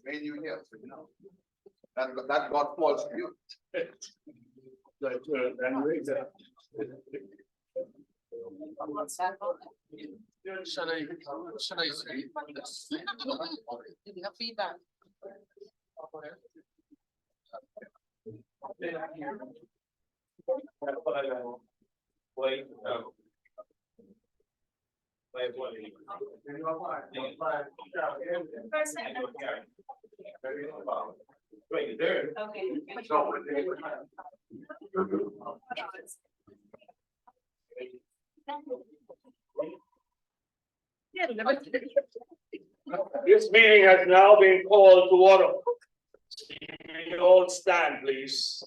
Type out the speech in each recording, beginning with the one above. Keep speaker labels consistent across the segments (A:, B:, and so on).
A: Made you here. That got false to you.
B: Should I see? Feedback.
C: This meeting has now been called to order. We all stand, please.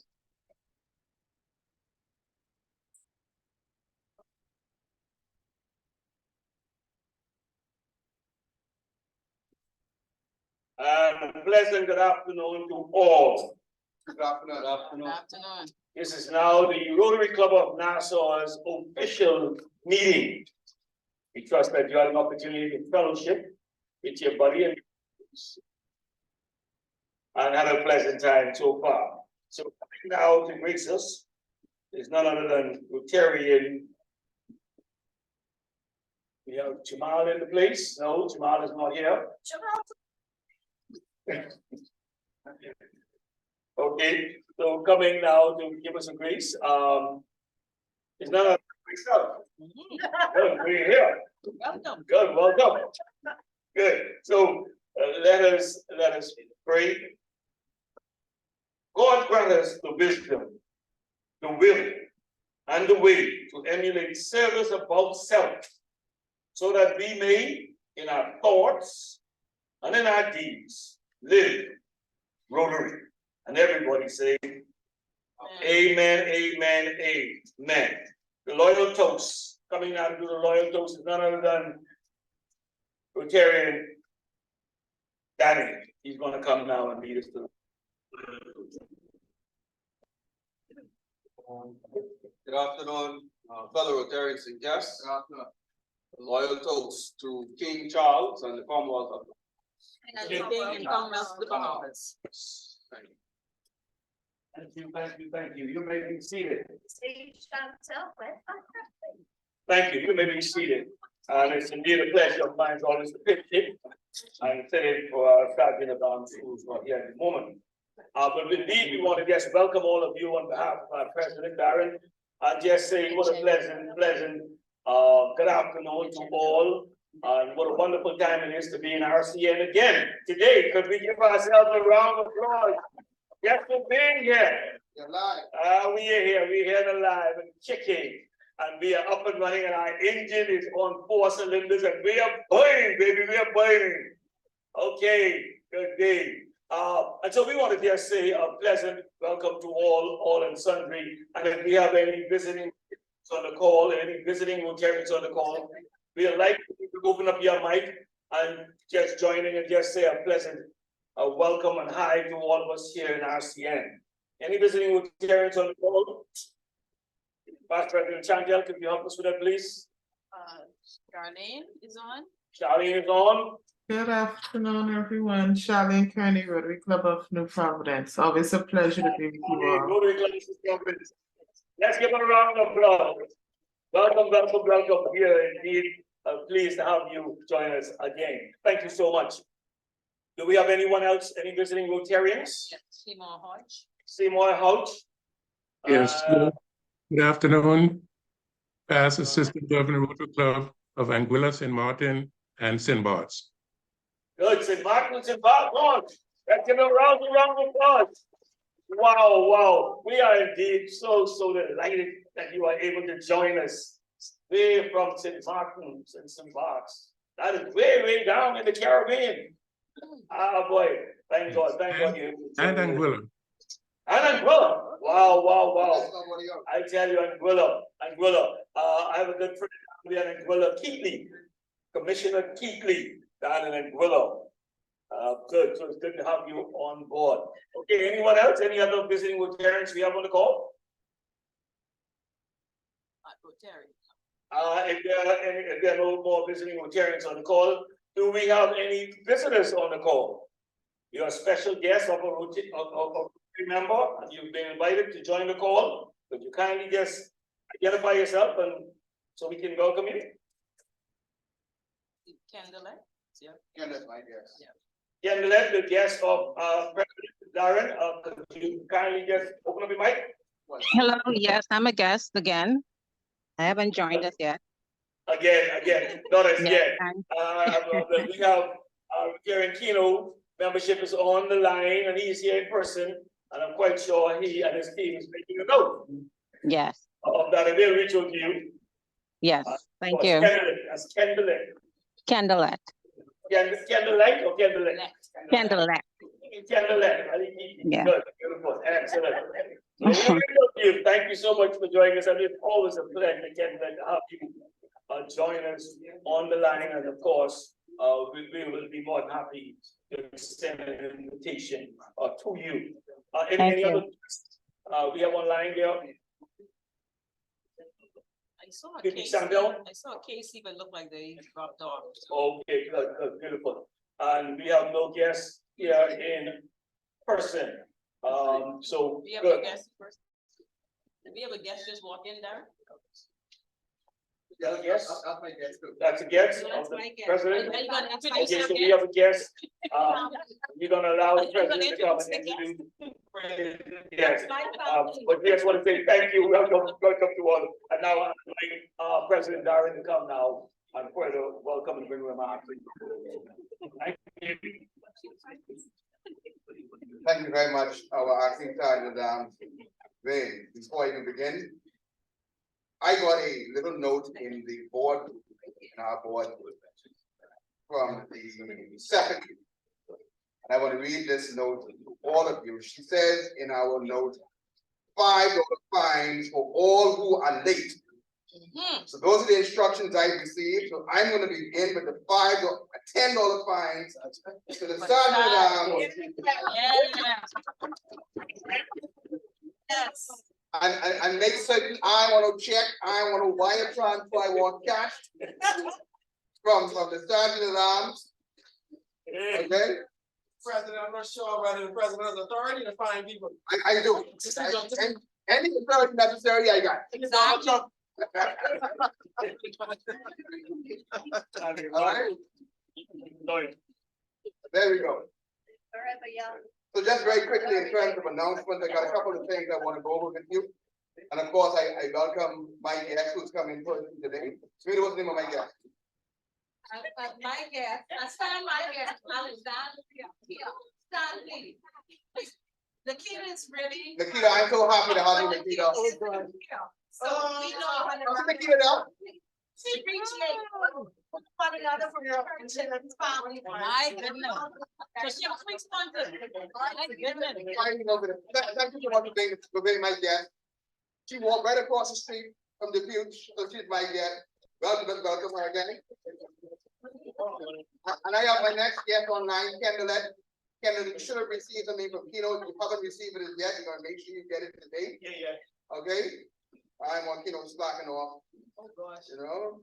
C: Pleasant good afternoon to all.
A: Good afternoon.
B: Good afternoon.
C: This is now the Rotary Club of Nassau's official meeting. We trust that you had an opportunity to fellowship with your buddy and had a pleasant time so far. So coming now to grace us is none other than Rotarian. We have Jamal in the place. No, Jamal is not here. Okay, so coming now to give us a grace, is none other than myself. Good, we're here.
B: Welcome.
C: Good, welcome. Good. So let us pray. God grant us the wisdom, the will, and the way to emulate service above self, so that we may, in our thoughts and in our deeds, live Rotary. And everybody say, amen, amen, amen. The loyal toast, coming now to do the loyal toast is none other than Rotarian Danny. He's going to come now and lead us to.
A: Good afternoon, fellow Rotarians and guests. Loyal toast to King Charles and the Commonwealth of
B: And the King and Commonwealth of the Bahamas.
C: Thank you, thank you, thank you. You may be seated.
D: Thank
C: you. You may be seated. And it's indeed a pleasure of mine always to pitch it. I'm sitting for our Sergeant of Arms who's not here at the moment. But indeed, we want to just welcome all of you on behalf of our President Barron. And just say what a pleasant good afternoon to all. And what a wonderful time it is to be in RCN again today. Could we give ourselves a round of applause? Yes, for being here.
A: You're live.
C: We are here and alive and kicking. And we are up and running, and our engine is on 4 cylinders, and we are burning, baby, we are burning. Okay, good day. And so we want to just say a pleasant welcome to all and sundry. And if we have any visiting on the call, any visiting Rotarians on the call, we would like you to open up your mic and just join in and just say a pleasant welcome and hi to all of us here in RCN. Any visiting Rotarians on the call? Vice President Chantel, could you help us with that, please?
B: Charlene is on.
C: Charlene is on.
E: Good afternoon, everyone. Charlene Kearney, Rotary Club of New Providence. Always a pleasure to be with you all.
C: Rotary Club of New Providence. Let's give a round of applause. Welcome. We are indeed pleased to have you join us again. Thank you so much. Do we have anyone else, any visiting Rotarians?
B: Yes, Seymour Hodge.
C: Seymour Hodge.
F: Yes, good afternoon. Past Assistant Governor, Rotary Club of Anguilla, St. Martin, and St. Bart's.
C: Good, St. Martin, St. Bart's. Let's give a round of applause. Wow. We are indeed so delighted that you are able to join us way from St. Martin's and St. Bart's. That is way down in the Caribbean. Ah, boy. Thank God you.
F: And Anguilla.
C: And Anguilla. Wow. I tell you, Anguilla. I have a good friend down there in Anguilla, Keatley. Commissioner Keatley down in Anguilla. Good. So it's good to have you on board. Okay, anyone else? Any other visiting Rotarians we have on the call?
B: Rotary.
C: If there are no more visiting Rotarians on the call, do we have any visitors on the call? You're a special guest of a Rotary member, and you've been invited to join the call. Could you kindly just identify yourself and so we can welcome you?
B: Kendall, yeah.
A: Yeah, that's my guess.
C: Kendall, the guest of President Darren, could you kindly just open up your mic?
D: Hello, yes, I'm a guest again. I haven't joined us yet.
C: Again, not as
D: Yes,
C: yet.
D: I'm-
C: We have Karen Kino membership is on the line and he's here in person. And I'm quite sure he and his team is making a note
D: Yes,
C: of that. And they'll reach out to you.
D: yes, thank you.
C: That's Kendall.
D: Candlelight,
C: Candlelight or Candlelight?
D: candlelight.
C: Candlelight.
D: Yeah.
C: Good, beautiful, excellent. So we'll reach out to you. Thank you so much for joining us. And it's always a pleasure, Candlelight, to have you join us on the line. And of course, we will be more than happy to extend an invitation to you. Any
D: you.
C: other? We have online there.
B: I saw a
C: Did you
B: Casey,
C: stand down?
B: I saw a Casey, but looked like they dropped off.
C: Okay, good, beautiful. And we have no guests here in person. So
B: We have a
C: good.
B: guest first. Did we have a guest just walk in there?
C: Yeah, yes,
A: That's my guess too.
C: that's a guest
B: So
C: of
B: that's
C: the
B: my guest.
C: president.
B: Are you gonna
C: Okay,
B: introduce
C: so
B: your
C: we
B: guest?
C: have a guest. You're gonna allow the
B: Are you gonna
C: president to come and
B: introduce the
C: introduce. Yes,
B: That's my
C: but we just want to say thank you, welcome to all. And now I'm like, President Darren to come now and further welcome and bring remarks. Thank you.
A: Thank you very much, our acting sergeant, Wayne. Before I even begin, I got a little note in the board, in our board, from the secretary. And I want to read this note to all of you. She says in our note, $5 fines for all who are late. So those are the instructions I received. So I'm going to begin with the $10 fines to the sergeant at arms.
B: Yes.
A: And make certain I want to check, I want to wire transfer, I want cash from the sergeant at arms. Okay?
G: President, I'm not sure whether the president has authority to fine people.
A: I do. Any authority necessary, I got.
B: Exactly.
A: All right, there we go. So just very quickly in terms of announcements, I got a couple of things I want to go over with you. And of course, I welcome my guest who's coming person today. Sweetie, what's the name of my guest?
B: My guest, my guest, Stanley. Nikita is ready.
A: Nikita, I'm so happy to have you, Nikita.
B: So we know
A: How's Nikita now?
B: she appreciates one another for your friendship and family. My goodness. So she was responsive. My goodness.
A: Fighting over it. Thank you so much for being my guest. She walked right across the street from the Butte, so she's my guest. Welcome her again. And I have my next guest online, Kendall. Kendall, you should have received something from Kino. If you haven't received it yet, you're gonna make sure you get it today.
C: Yeah.
A: Okay? I'm on Kino slacking off.
G: Oh, gosh.
A: You know?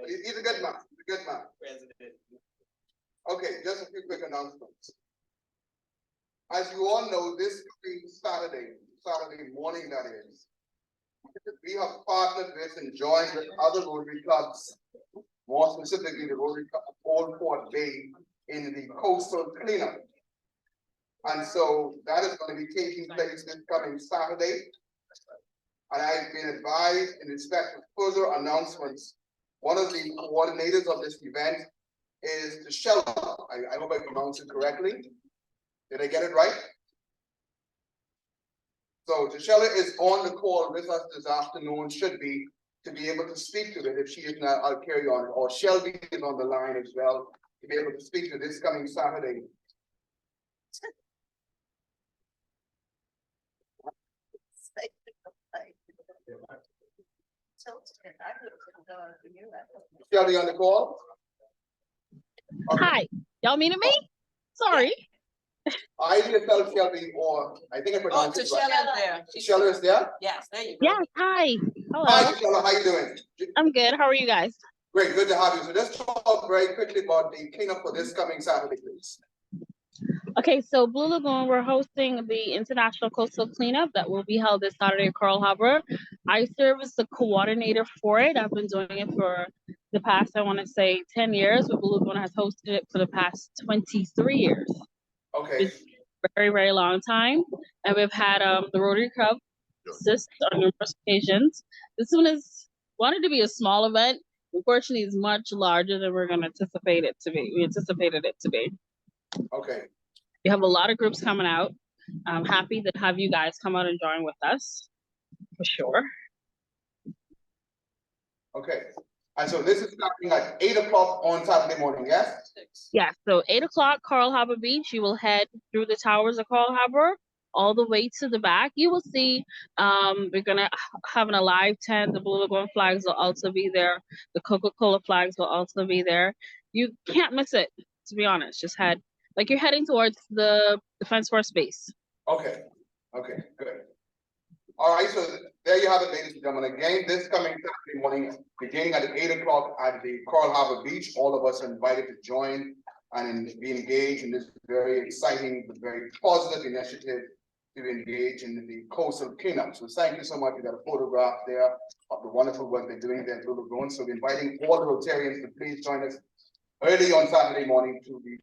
A: He's a good man.
G: President.
A: Okay, just a few quick announcements. As you all know, this Saturday morning that is, we have partnered with and joined with other Rotary clubs, more specifically the Rotary Club of Old Port Bay in the coastal cleanup. And so that is going to be taking place this coming Saturday. And I've been advised in respect of further announcements. One of the coordinators of this event is Tashella. I hope I pronounced it correctly. Did I get it right? So Tashella is on the call with us this afternoon, should be, to be able to speak to it. If she is not, I'll carry on. Or Shelby is on the line as well, to be able to speak to this coming Saturday. Shelby on the call? Okay.
D: Hi, y'all meaning me? Sorry.
A: I either tell Shelby or I think I
B: Oh,
A: pronounced it right.
B: Tashella is there.
A: Tashella is there?
B: Yes, there you go.
D: Yes, hi.
A: Hi,
H: Hello,
A: Gisela, how you doing?
H: I'm good. How are you guys?
A: Great, good to have you. So let's talk very quickly about the cleanup for this coming Saturday, please.
H: Okay, so Blue Lagoon, we're hosting the International Coastal Cleanup that will be held this Saturday at Coral Harbor. I serve as the coordinator for it. I've been doing it for the past, I want to say, 10 years, but Blue Lagoon has hosted it for the past 23 years.
A: Okay,
H: It's a very, very long time. And we've had the Rotary Club assist on numerous occasions. This one is wanted to be a small event. Unfortunately, it's much larger than we're going to anticipate it to be. We anticipated it to be.
A: okay,
H: We have a lot of groups coming out. I'm happy to have you guys come out and join with us, for sure.
A: okay. And so this is starting at 8 o'clock on Saturday morning, yes?
H: Yeah, so 8 o'clock, Coral Harbor Beach. You will head through the towers of Coral Harbor all the way to the back. You will see we're gonna having a live tent. The Blue Lagoon flags will also be there. The Coca-Cola flags will also be there. You can't miss it, to be honest. Just head like you're heading towards the Defense Force Base.
A: Okay, okay, good. All right, so there you have it, ladies and gentlemen. Again, this coming Saturday morning, beginning at 8 o'clock at the Coral Harbor Beach. All of us are invited to join and be engaged in this very exciting, but very positive initiative to engage in the coastal cleanup. So thank you so much. We got a photograph there of the wonderful work they're doing there in Blue Lagoon. So we're inviting all the Rotarians to please join us early on Saturday morning to be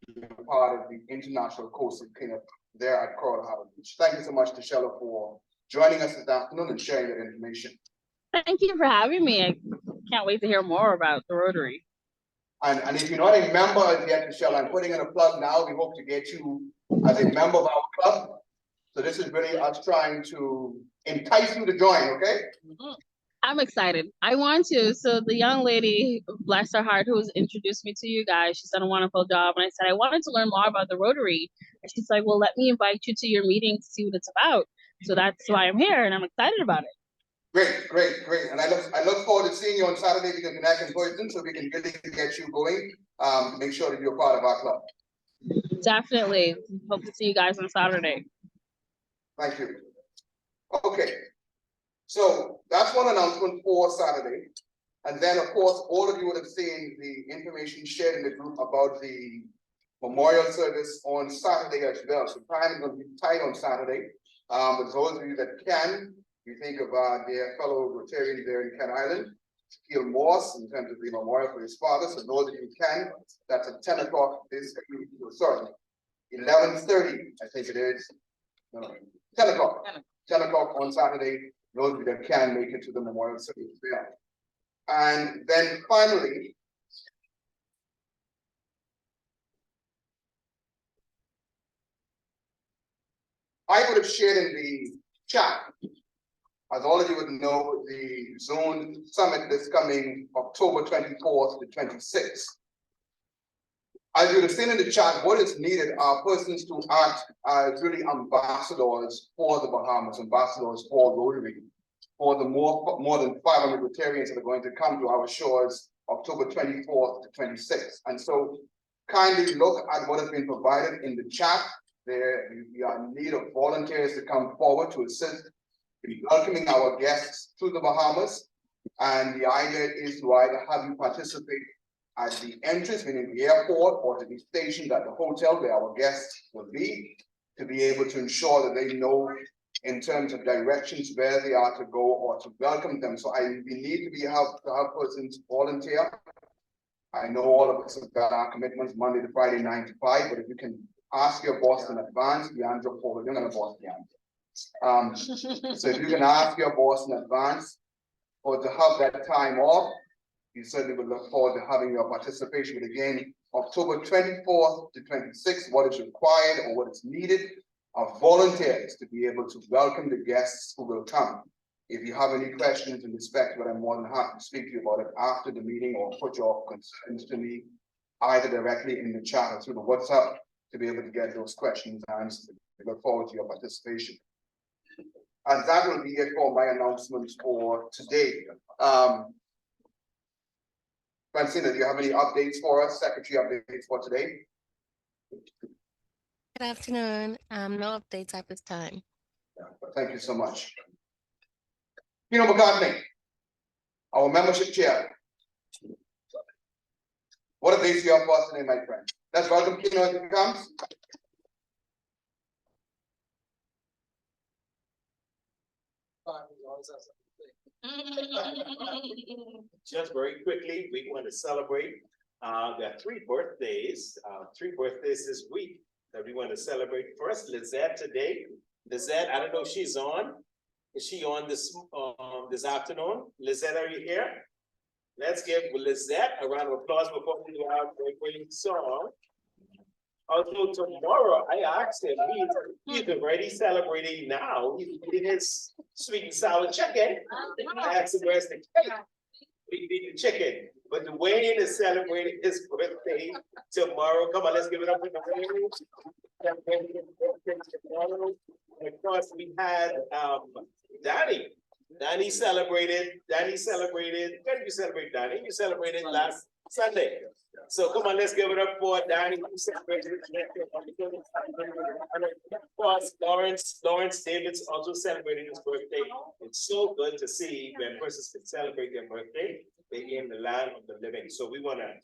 A: part of the International Coastal Cleanup there at Coral Harbor Beach. Thank you so much, Tashella, for joining us this afternoon and sharing that information.
H: Thank you for having me. I can't wait to hear more about the Rotary.
A: And if you're not a member as yet, Michelle, I'm putting in a plug now. We hope to get you as a member of our club. So this is really us trying to entice you to join, okay?
H: I'm excited. I want to. So the young lady, bless her heart, who's introduced me to you guys, she's done a wonderful job. And I said, I wanted to learn more about the Rotary. And she's like, well, let me invite you to your meeting to see what it's about. So that's why I'm here and I'm excited about it.
A: Great, great, great. And I look forward to seeing you on Saturday. We can connect in person so we can really get you going. Make sure that you're part of our club.
H: Definitely. Hope to see you guys on Saturday.
A: Thank you. Okay. So that's one announcement for Saturday. And then, of course, all of you would have seen the information shared in the group about the memorial service on Saturday as well. So time is going to be tight on Saturday. But those of you that can, you think of their fellow Rotarians there in Ken Island, Shaquille Morse, in terms of the memorial for his father. So those of you who can, that's at 10 o'clock this, sorry, 11:30, I think it is. No, 10 o'clock. 10 o'clock on Saturday. Those of you that can make it to the memorial service there. And then finally, I would have shared in the chat, as all of you would know, the Zone Summit this coming October 24th to 26th. As you would have seen in the chat, what is needed are persons to act as really ambassadors for the Bahamas, ambassadors for Rotary, for the more than 500 Rotarians that are going to come to our shores October 24th to 26th. And so kindly look at what has been provided in the chat. There, we are in need of volunteers to come forward to assist in welcoming our guests to the Bahamas. And the idea is to either have you participate at the entrance, meaning the airport, or to be stationed at the hotel where our guests will be, to be able to ensure that they know in terms of directions where they are to go or to welcome them. So we need to have persons volunteer. I know all of us have got our commitments Monday to Friday, 9 to 5, but if you can ask your boss in advance, Leandro forward, you're gonna boss Leandro. So if you can ask your boss in advance or to have that time off, you certainly would look forward to having your participation. But again, October 24th to 26th, what is required or what is needed are volunteers to be able to welcome the guests who will come. If you have any questions in respect, but I'm more than happy to speak to you about it after the meeting or put your concerns to me, either directly in the chat or through the WhatsApp to be able to get those questions answered. I look forward to your participation. And that will be it for my announcements for today. Francina, do you have any updates for us, secretary updates for today?
I: Good afternoon. No updates at this time.
A: Yeah, thank you so much. McCartney. Our membership chair. What a day to your first today, my friend. Let's welcome Kino as he comes.
J: Just very quickly, we want to celebrate, there are three birthdays this week that we want to celebrate. First, Lizette today. Lizette, I don't know if she's on. Is she on this afternoon? Lizette, are you here? Let's give Lizette a round of applause before we go out for a great song. Also tomorrow, I asked him, he's already celebrating now. He's eating his sweet and sour chicken. I asked him where's the cake. We eat the chicken. But Dwayne is celebrating his birthday tomorrow. Come on, let's give it up for Dwayne. And of course, we had Danny. Danny celebrated. When did you celebrate, Danny? You celebrated last Sunday. So come on, let's give it up for Danny who celebrated. And of course, Lawrence David's also celebrating his birthday. It's so good to see when persons can celebrate their birthday. They're in the land of the living. So we wanna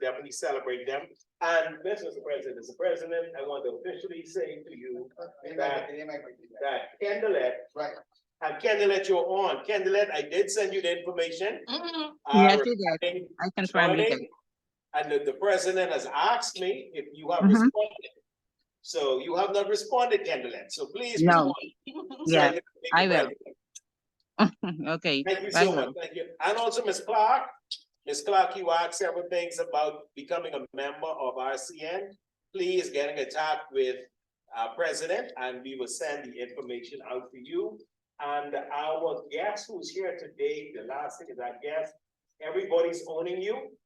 J: definitely celebrate them. And Mr. President, as the president, I want to officially say to you that Candlelight,
A: Right.
J: and Candlelight, you're on. Candlelight, I did send you the information.
D: Yes, you did. I confirm you did.
J: And the president has asked me if you have
D: Mhm.
J: responded. So you have not responded, Candlelight. So please
D: No.
J: respond.
D: Yes,
J: can thank
D: I
J: the
D: will.
J: president.
D: Okay,
J: Thank you
D: I
J: so
D: will.
J: much. Thank you. And also Ms. Clark. Ms. Clark, you asked several things about becoming a member of RCN. Please get in touch with our president and we will send the information out to you. And our guest who's here today, the last thing is our guest, everybody's owning you.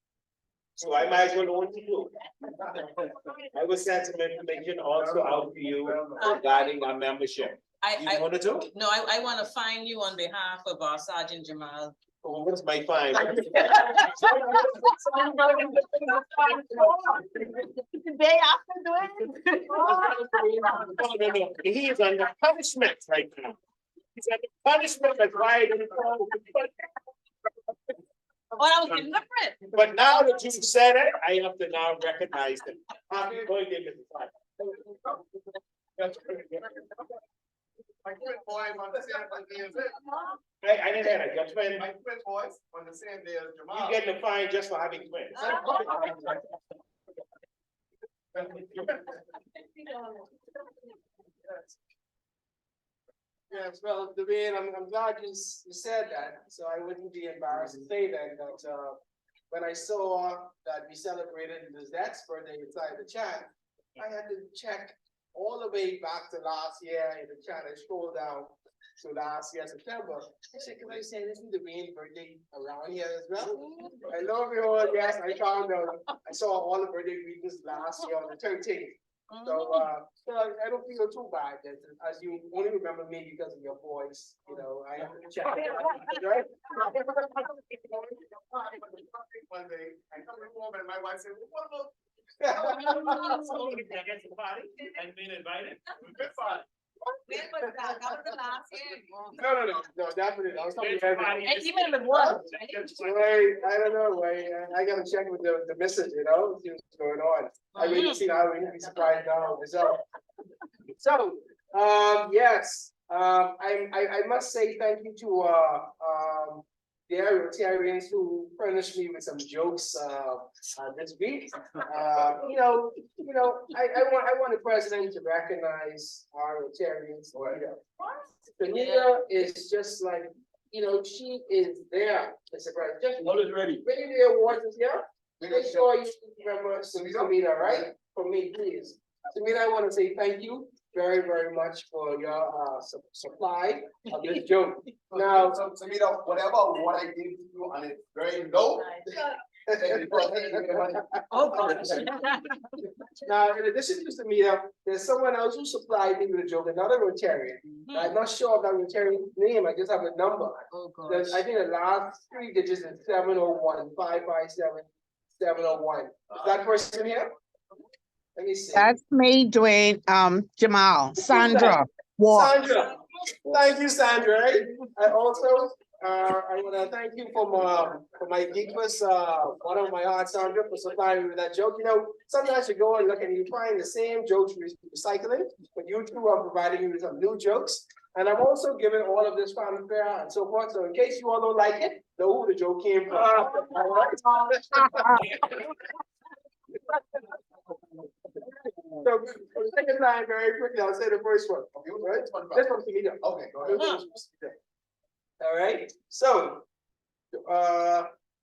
J: So I might as well own you. I will send some information also out to you regarding our membership. You wanted to?
B: No, I want to find you on behalf of our Sergeant Jamal.
J: Oh, what's my fine?
B: The day after doing it.
J: No. He is under punishment right now. He's under punishment that's why I didn't call.
B: Oh, that was deliberate.
J: But now that you've said it, I have to now recognize it. Happy birthday, Mr. Clark.
A: My twin boys on the same day as it.
J: I didn't have it, your twin.
A: My twin boys on the same day as Jamal.
J: You getting a fine just for having twins.
G: Yes, well, Dwayne, I'm glad you said that, so I wouldn't be embarrassed to say that, when I saw that we celebrated Lizette's birthday inside the chat, I had to check all the way back to last year in the chat, I scrolled down to last year, September. I said, can I say this is Dwayne's birthday around here as well? I love you all, yes, I found out, I saw all the birthday greetings last year on the 13th. So I don't feel too bad that as you only remember me because of your voice, you know, I have to check. Right?
A: One day, I come home and my wife said, what about?
J: And being invited.
A: Good fun.
B: When was that? That was the last year.
G: No, definitely. I was talking about
B: And even if it was.
G: Wait, I don't know, wait, I gotta check with the missus, you know, see what's going on. I really see how we be surprised now myself. So, yes, I must say thank you to, the Rotarians who furnished me with some jokes, this week. You know, I want the president to recognize our Rotarians. Anita is just like, you know, she is there, Mr. President. Just
J: All is ready.
G: bring the awards this year. Make sure you remember Samita, right? For me, please. Samita, I want to say thank you very, very much for your supply of this joke. Now,
A: So whatever what I gave to you on it very low.
B: Oh, gosh.
G: now, in addition to Samita, there's someone else who supplied me with a joke, another Rotarian. I'm not sure of that Rotarian name, I just have a number.
B: Oh, gosh.
G: I think the last three digits is 701, 557, 701. Is that person here? Let me see.
K: That's me, Dwayne, Jamal, Sandra Ward.
G: Sandra, thank you, Sandra. I also I wanna thank you for my deepest, one of my heart, Sandra, for supplying me with that joke. You know, sometimes you go and look and you find the same jokes recycling, but you two are providing me with some new jokes. And I'm also giving all of this fanfare and so forth, so in case you all don't like it, know who the joke came from. All right? So, for the second time, very quickly, I'll say the first one. Right? This one's to me, though.
A: Okay, go ahead.
G: All right, so,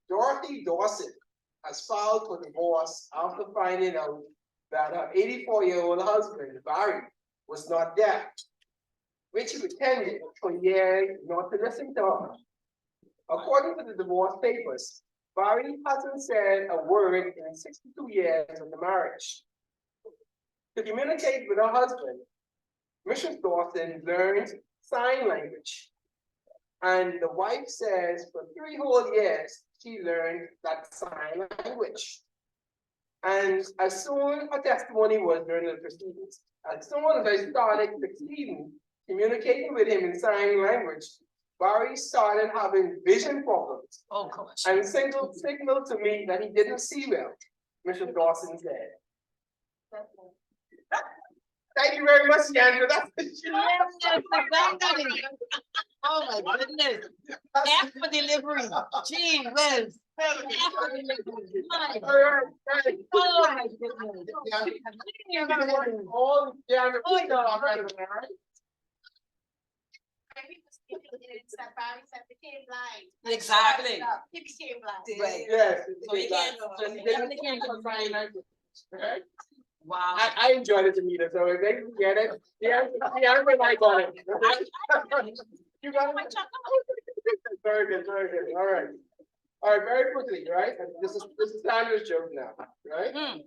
G: Dorothy Dawson has filed for divorce after finding out that her 84-year-old husband, Barry, was not there, which he pretended for years not to listen to her. According to the divorce papers, Barry hasn't said a word in 62 years of the marriage. To communicate with her husband, Mrs. Dawson learned sign language. And the wife says for 3 whole years, she learned that sign language. And as soon her testimony was during the proceedings, as soon as I started succeeding, communicating with him in sign language, Barry started having vision problems.
B: Oh, gosh.
G: And signaled to me that he didn't see well, Mrs. Dawson said. Thank you very much, Sandra. That's
B: Exactly. Oh, my goodness. F for delivery. Gee whiz. F for delivery. My
G: all right, right.
B: Oh, my goodness.
G: All, yeah,
B: Oh, God. Exactly.
K: He became blind.
B: Right.
G: yes.
B: So you can't-
G: So he didn't sign language. Right?
B: Wow.
G: I enjoyed it, Anita, so if they can get it, the answer like on it. You got it? Very good, all right. All right, very quickly, right? And this is Sandra's joke now, right?
B: Hmm.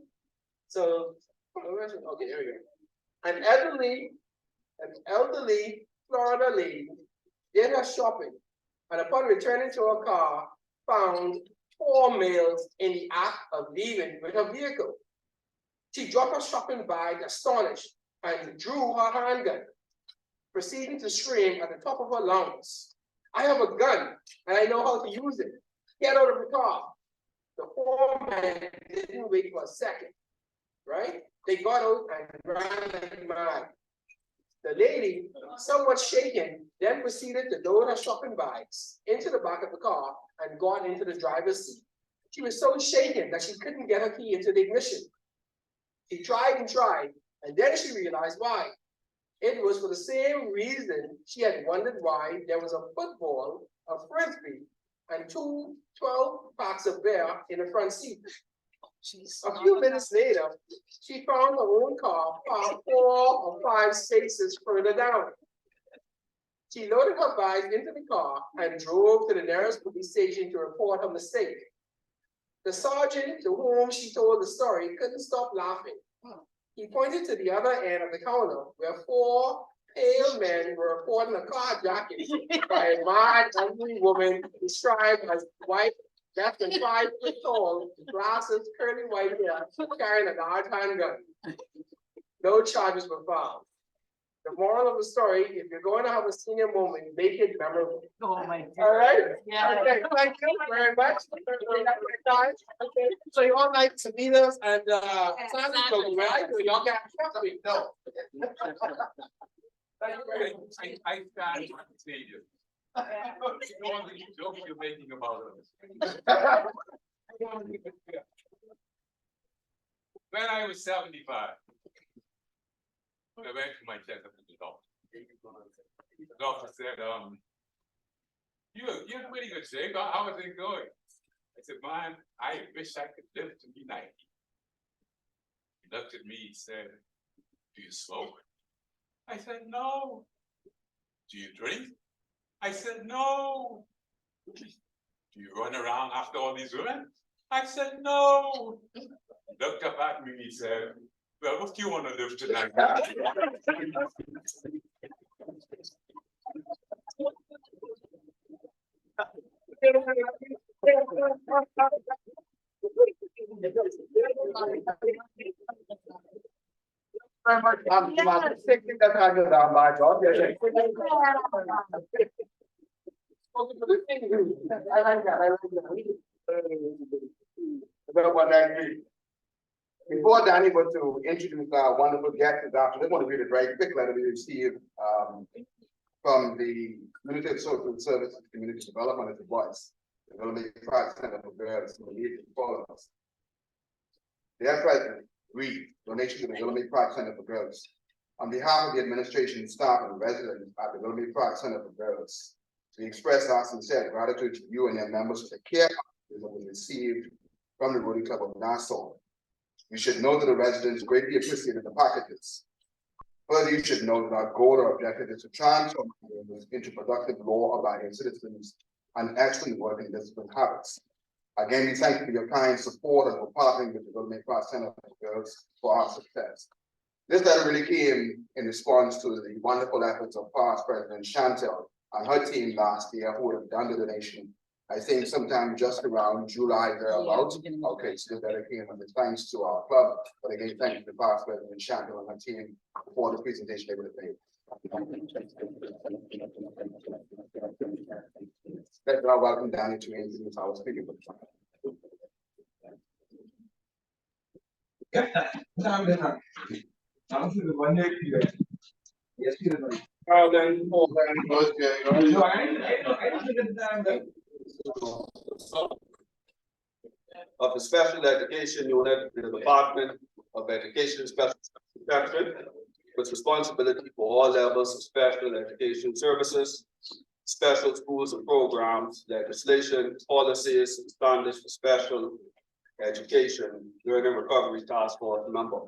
G: So, okay, here we go. An elderly Florida lady did her shopping, and upon returning to her car, found 4 males in the act of leaving with her vehicle. She dropped her shopping bag astonished and drew her handgun, proceeding to scream at the top of her lungs, "I have a gun and I know how to use it. Get out of the car." The 4 men didn't wait for a second, right? They got out and ran like mad. The lady, somewhat shaken, then proceeded to load her shopping bags into the back of the car and got into the driver's seat. She was so shaken that she couldn't get her key into the ignition. She tried, and then she realized why. It was for the same reason she had wondered why there was a football, a frisbee, and 2 12-packs of beer in the front seat. A few minutes later, she found her own car parked 4 or 5 spaces further down. She loaded her bags into the car and drove to the nearest police station to report her mistake. The sergeant to whom she told the story couldn't stop laughing. He pointed to the other end of the counter where 4 pale men were reporting a carjacking by a mad, ugly woman described as white, less than 5 foot tall, glasses, curly white hair, carrying a large handgun. No charges were filed. The moral of the story, if you're going to have a senior moment, make it memorable.
B: Oh, my God.
G: All right?
B: Yeah.
G: Okay, thank you very much. Okay, so you all like Salinas and Sandy, right? So y'all got me. No. Thank you very much.
L: I stand to see you. All the jokes you're making about us. When I was 75, I went to my checkup at the doctor. The doctor said, you're in pretty good shape. How is it going? I said, man, I wish I could live to be 90. He looked at me and said, do you smoke? I said, no. Do you drink? I said, no. Do you run around after all these women? I said, no. He looked up at me and he said, well, what do you want to live tonight?
G: Very much. I'm taking that kind of down by God.
A: like that, I like that. About what that means. Before Danny was to introduce our wonderful guests, I just want to read a very quick letter we received from the Community Social Services Community Development as it was. The Willoughby Pride Center for Girls who need to follow us. Dear President, read donation to the Willoughby Pride Center for Girls. On behalf of the administration, staff, and residents at the Willoughby Pride Center for Girls, we express our sincere gratitude to you and your members for the care that was received from the Rotary Club of Nassau. You should know that the residents greatly appreciated the packages. Further, you should know that our goal or objective is to transform members into productive law-abiding citizens and excellent working discipline habits. Again, we thank you for your kind support and for partnering with the Willoughby Pride Center for Girls for our success. This letter really came in response to the wonderful efforts of past President Chantel and her team last year who would have done the donation, I think sometime just around July thereabouts. Okay, so that came with thanks to our club, but again, thank you to past President Chantel and her team for the presentation they would have made. Let's now welcome Danny to introduce our speaker. Of the Special Education Unit in the Department of Education and Special Education, with responsibility for all levels of special education services, special schools and programs, legislation, policies, and standards for special education, learning recovery task force member.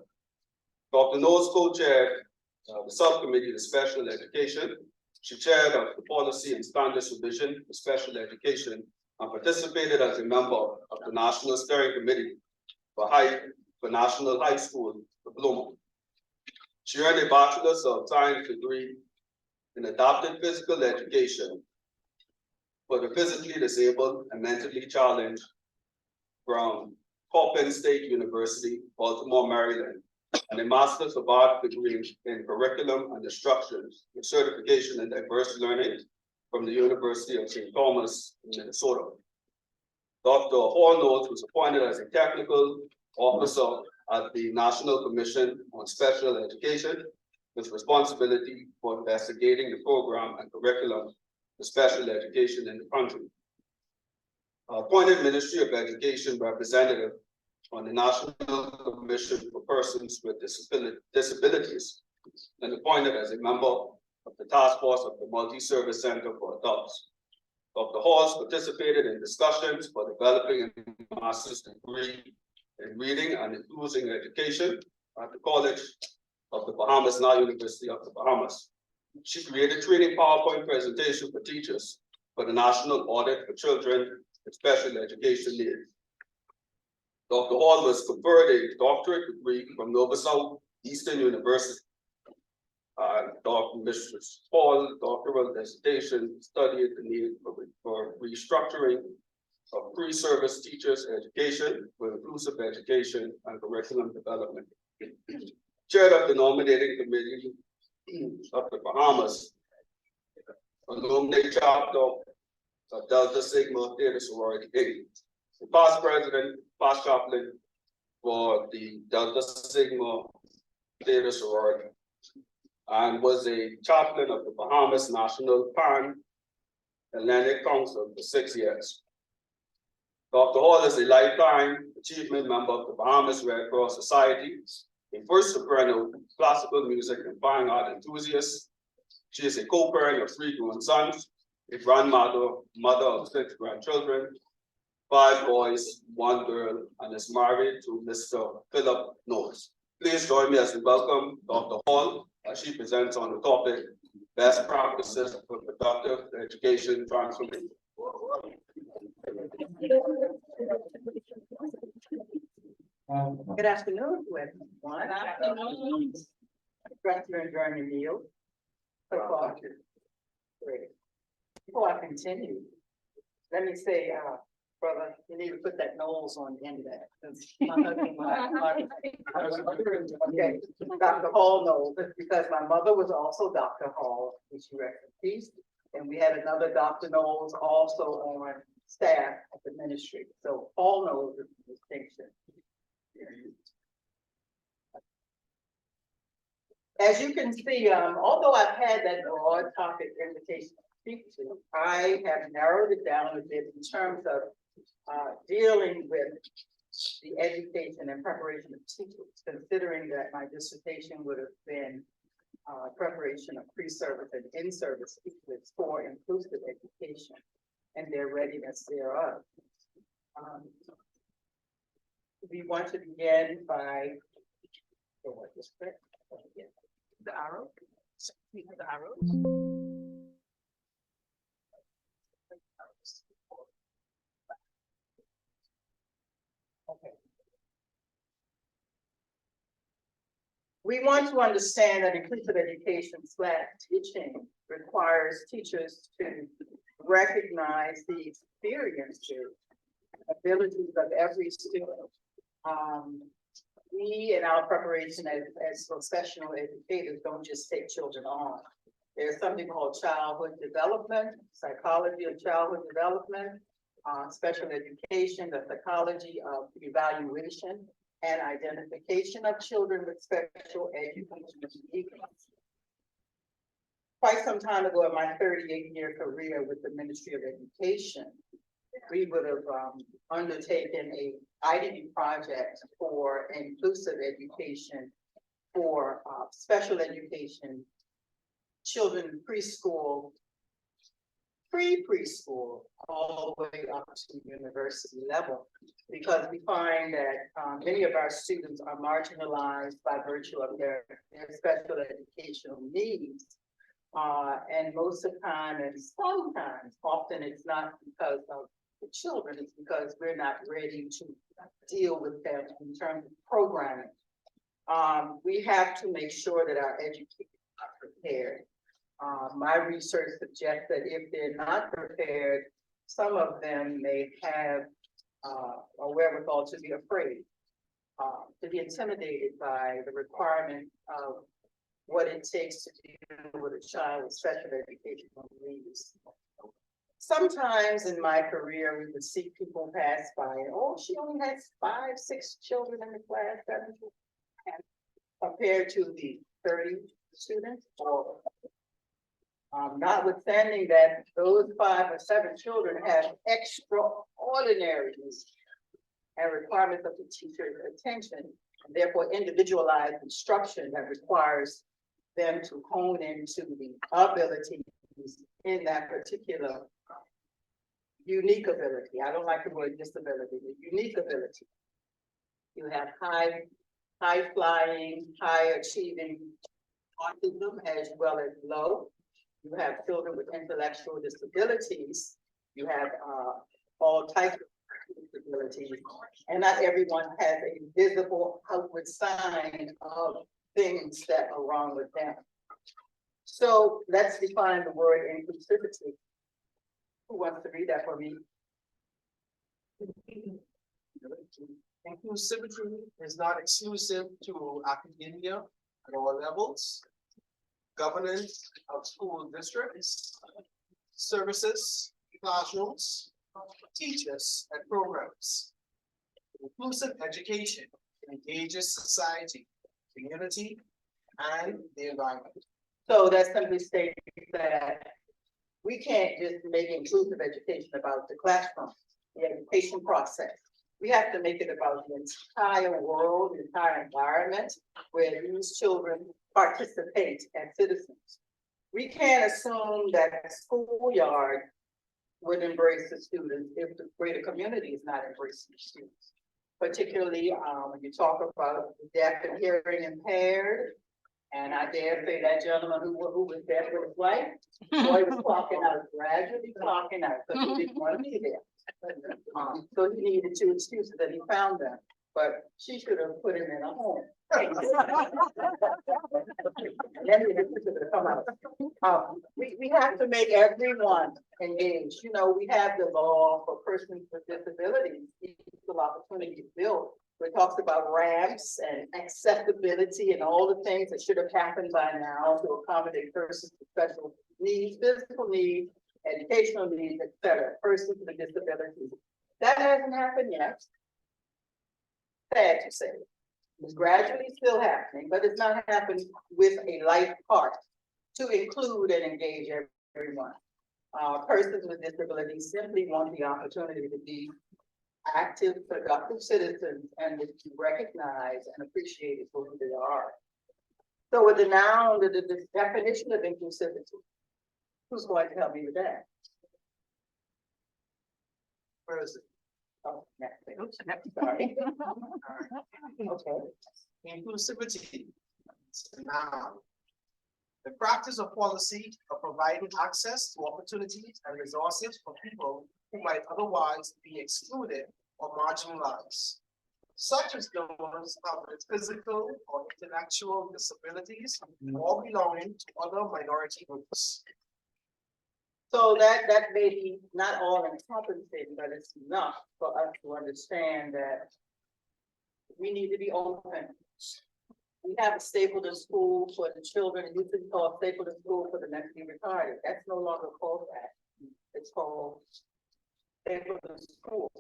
A: Dr. Knowles co-chaired the subcommittee of special education. She chaired of the policy and standards revision for special education and participated as a member of the National Steering Committee for National High School Diploma. She earned a Bachelor's of Science degree in adapted physical education for the physically disabled and mentally challenged from Coppin State University, Baltimore, Maryland, and a Master's of Arts degree in curriculum and instructions with certification in diverse learning from the University of St. Thomas, Minnesota. Dr. Hall was appointed as a technical officer at the National Commission on Special Education with responsibility for investigating the program and curriculum for special education in the country. Appointed Ministry of Education representative on the National Commission for Persons with Disabilities and appointed as a member of the task force of the Multi-Service Center for Adults. Dr. Halls participated in discussions for developing a master's degree in reading and inclusion education at the College of the Bahamas, now University of the Bahamas. She created training PowerPoint presentation for teachers for the National Audit for Children with Special Education Needs. Dr. Hall was conferred a doctorate degree from Nova South Eastern University. Dr. Mrs. Hall, doctoral dissertation, studied the need for restructuring of pre-service teachers' education for inclusive education and curriculum development. Chaired of the nominating committee of the Bahamas, alumni chapter of Delta Sigma Theta Sorority Inc. The past president, past chaplain for the Delta Sigma Theta Sorority, and was a chaplain of the Bahamas National Pan-Atlantic Council for 6 years. Dr. Hall is a lifetime achievement member of the Bahamas Red Cross Society, a first soprano, classical music and fine art enthusiast. She is a co-parent of 3 grown sons, a grandmother, mother of 6 grandchildren, 5 boys, 1 girl, and is married to Mr. Philip Knowles. Please join me as we welcome Dr. Hall as she presents on the topic, Best Practices for Productive Education Transformation.
K: Good afternoon to everyone. Glad you're enjoying your meal. Great. Before I continue, let me say, brother, you need to put that nose on the end of that. Okay, Dr. Hall knows, because my mother was also Dr. Hall, and she rests in peace. And we had another Dr. Knowles also on staff at the ministry, so all knows the distinction. As you can see, although I've had that broad topic invitation to speak to, I have narrowed it down a bit in terms of dealing with the education and preparation of teachers, considering that my dissertation would have been preparation of pre-service and in-service teachers for inclusive education and their readiness thereof. We want to begin by the arrow. The arrow. Okay. We want to understand that inclusive education / teaching requires teachers to recognize the experiences, abilities of every student. We in our preparation as professional educators don't just take children on. There's something called childhood development, psychology of childhood development, special education, the psychology of evaluation and identification of children with special education needs. Quite some time ago in my 38-year career with the Ministry of Education, we would have undertaken a IDB project for inclusive education for special education, children preschool, pre-preschool, all the way up to university level, because we find that many of our students are marginalized by virtue of their special educational needs. And most of the time, and sometimes, often it's not because of the children, it's because we're not ready to deal with them in terms of programming. We have to make sure that our educators are prepared. My research suggests that if they're not prepared, some of them may have a wherewithal to be afraid, to be intimidated by the requirement of what it takes to deal with a child with special educational needs. Sometimes in my career, we would see people pass by and, oh, she only has 5, 6 children in the class, compared to the 30 students, or notwithstanding that those 5 or 7 children have extraordinary needs and requirements of the teacher's attention, and therefore individualized instruction that requires them to hone into the abilities in that particular unique ability. I don't like the word disability, the unique ability. You have high flying, high achieving autism as well as low. You have children with intellectual disabilities. You have all types of disabilities, and not everyone has a visible outward sign of things that are wrong with them. So let's define the word inclusivity. Who wants to read that for me?
G: Inclusivity is not exclusive to academia at all levels, governance of school districts, services, classrooms, teachers, and programs. Inclusive education engages society, community, and the environment.
K: So that simply states that we can't just make inclusive education about the classroom, the education process. We have to make it about the entire world, the entire environment where these children participate as citizens. We can't assume that the schoolyard would embrace the students if the greater community is not embracing the students. Particularly when you talk about the deaf and hearing impaired, and I dare say that gentleman who was deaf with his wife, boy was clocking out, gradually clocking out, because he didn't want to be there. So he needed 2 excuses, and he found them, but she should have put him in a home. And then he had to come out. We have to make everyone engaged. You know, we have the law for persons with disabilities, equal opportunity built, where it talks about ramps and accessibility and all the things that should have happened by now to accommodate persons with special needs, physical needs, educational needs, etc., persons with disabilities. That hasn't happened yet. Sad to say. It's gradually still happening, but it's not happening with a light heart to include and engage everyone. Persons with disabilities simply want the opportunity to be active, productive citizens and to be recognized and appreciated for who they are. So with the noun, the definition of inclusivity, who's going to help me with that? Where is it? Oh, next page. Oops, next, sorry. Okay.
G: Inclusivity. Now, the practice or policy of providing access to opportunities and resources for people who might otherwise be excluded or marginalized, such as those with physical or intellectual disabilities or belonging to other minority groups.
K: So that may be not all encompassing, but it's enough for us to understand that we need to be open. We have a Stapleton School for the children, it used to be called Stapleton School for the mentally retarded. That's no longer called that. It's called Stapleton School.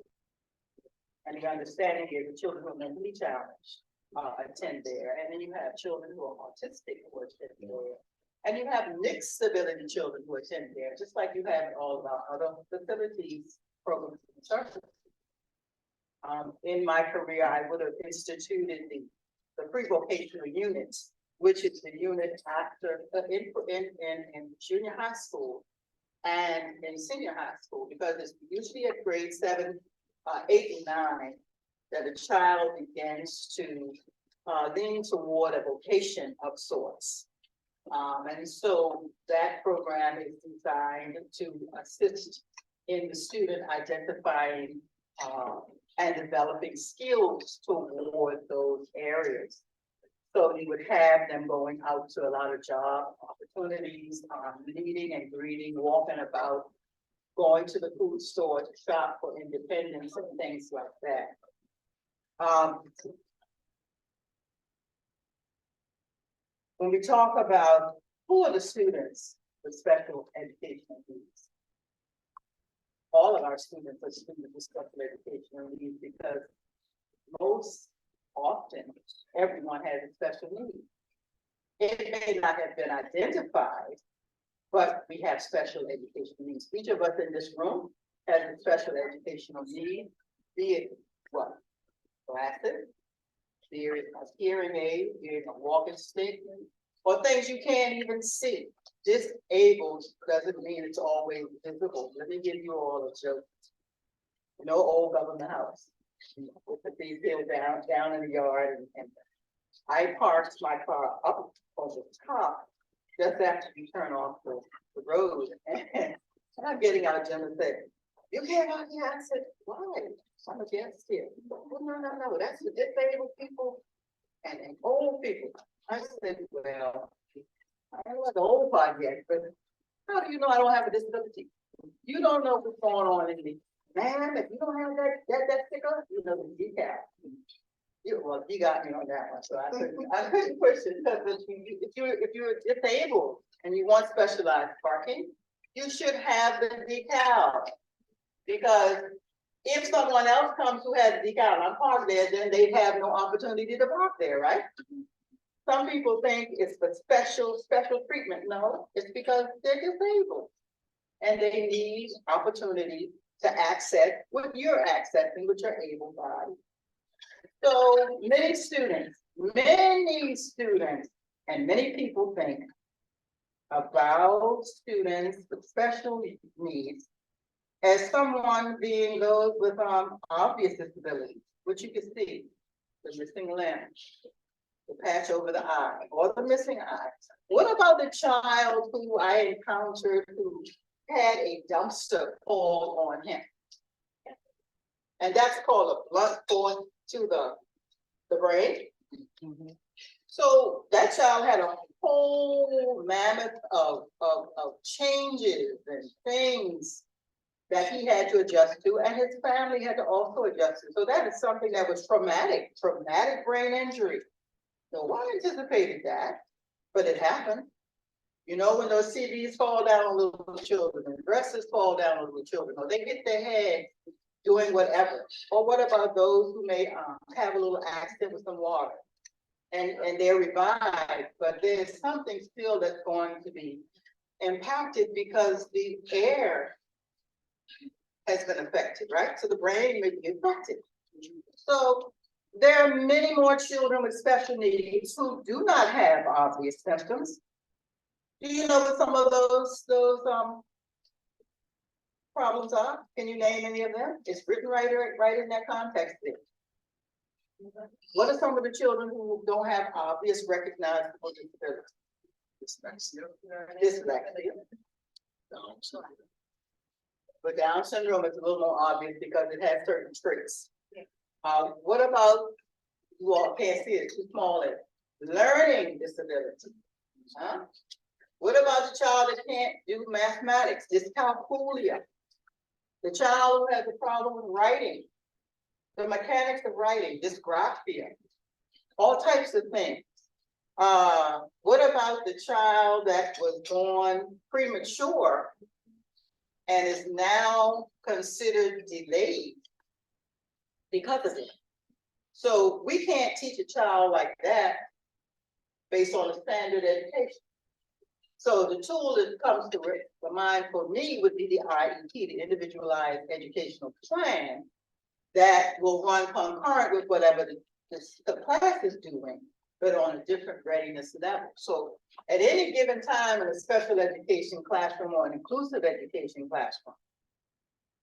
K: And the understanding is the children who are mentally challenged attend there. And then you have children who are autistic who attend there. And you have mixed ability children who attend there, just like you have in all of our other facilities, programs, and services. In my career, I would have instituted the pre-vocational units, which is the unit after in junior high school and in senior high school, because it's usually at grade 7, 8, and 9 that a child begins to lean toward a vocation of sorts. And so that program is designed to assist in the student identifying and developing skills toward those areas. So you would have them going out to a lot of job opportunities, meeting and greeting, walking about, going to the food store to shop for independence and things like that. When we talk about who are the students with special educational needs, all of our students are students with special educational needs because most often everyone has a special need. It may not have been identified, but we have special educational needs. Each of us in this room has a special educational need, be it what? Glasses, be it a hearing aid, be it a walking stick, or things you can't even see. Disabled doesn't mean it's always visible. Let me give you all a joke. You know, old government house. We put these hills down in the yard, and I parked my car up on the top just after you turn off the road. And I'm getting out, Jim, and said, "You can't out here." I said, "Why? I'm a guest here." Well, no, that's the disabled people and old people. I said, "Well, I don't know the old part yet, but how do you know I don't have a disability? You don't know what's going on in me. Man, if you don't have that sticker, you know the decal." Well, you got me on that one, so I couldn't push it, because if you're disabled and you want specialized parking, you should have the decal. Because if someone else comes who has decal and parked there, then they have no opportunity to park there, right? Some people think it's for special treatment. No, it's because they're disabled and they need opportunity to access what you're accessing with your able body. So many students, and many people think about students with special needs as someone being those with obvious disabilities, which you can see, the missing limb, the patch over the eye, or the missing eye. What about the child who I encountered who had a dumpster fall on him? And that's called a blunt force to the brain. Mm-hmm. So that child had a whole mammoth of changes and things that he had to adjust to, and his family had to also adjust to. So that is something that was traumatic brain injury. No one anticipated that, but it happened. You know, when those CDs fall down on little children, and dresses fall down on little children, or they hit their head doing whatever. Or what about those who may have a little accident with some water and they're revived, but there's something still that's going to be impacted because the air has been affected, right? So the brain may be affected. So there are many more children with special needs who do not have obvious symptoms. Do you know what some of those problems are? Can you name any of them? It's written right in that context there. What are some of the children who don't have obvious recognizable disabilities? Dyslexia. But Down syndrome is a little more obvious because it has certain traits. What about, you all can't see it, too small, learning disability? Huh? What about the child that can't do mathematics, dyscalculia? The child who has a problem with writing, the mechanics of writing, dysgraphia, all types of things. What about the child that was born premature and is now considered delayed because of it? So we can't teach a child like that based on a standard education. So the tool that comes to the mind for me would be the IEP, the Individualized Educational Plan, that will run concurrent with whatever the class is doing, but on a different readiness level. So at any given time in a special education classroom or an inclusive education classroom,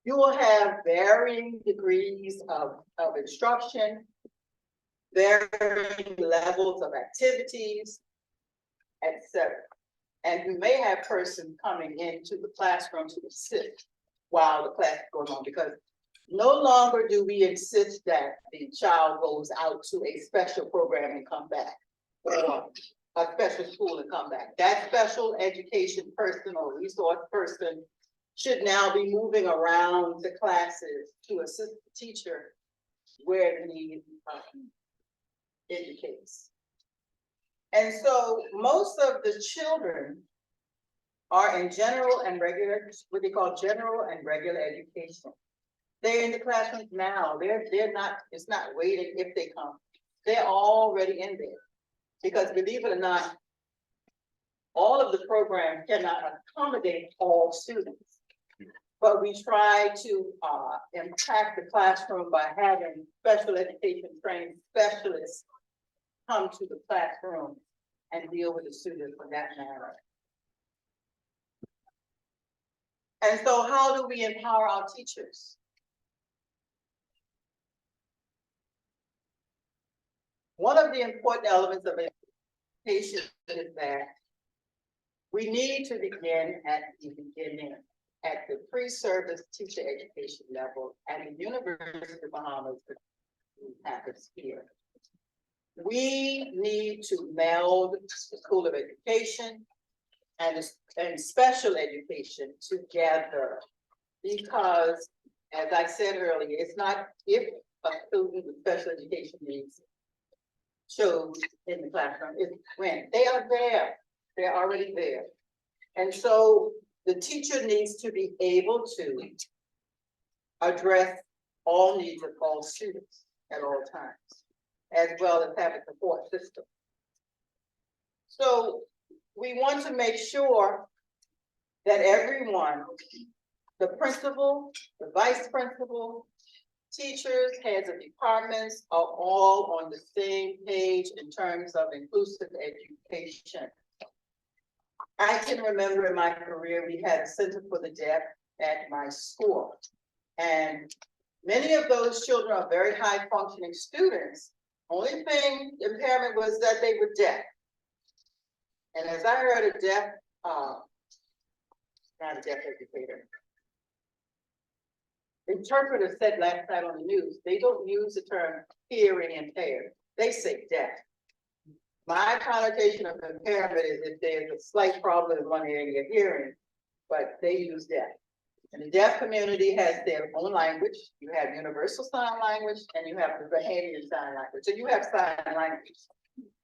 K: you will have varying degrees of instruction, varying levels of activities, etc. And you may have persons coming into the classroom to assist while the class goes on, because no longer do we insist that the child goes out to a special program and come back, or a special school and come back. That special education person or resource person should now be moving around the classes to assist the teacher where the need indicates. And so most of the children are in general and regular, what they call general and regular education. They're in the classrooms now. They're not, it's not waiting if they come. They're already in there. Because believe it or not, all of the programs cannot accommodate all students. But we try to impact the classroom by having special education trained specialists come to the classroom and deal with the students in that manner. And so how do we empower our teachers? One of the important elements of education is that we need to begin at the beginning, at the pre-service teacher education level at the University of Bahamas happens here. We need to meld the School of Education and special education together, because as I said earlier, it's not if a student with special education needs shows in the classroom, it's when they are there, they're already there. And so the teacher needs to be able to address all needs of all students at all times, as well as have a support system. So we want to make sure that everyone, the principal, the vice principal, teachers, heads of departments are all on the same page in terms of inclusive education. I can remember in my career, we had a Center for the Deaf at my school. And many of those children are very high functioning students. Only thing, impairment was that they were deaf. And as I heard a deaf, not a deaf educator, interpreter said last night on the news, they don't use the term hearing impaired, they say deaf. My connotation of impairment is if there's a slight problem in one area of hearing, but they use deaf. And the deaf community has their own language. You have universal sign language and you have the Bahamian sign language. So you have sign language.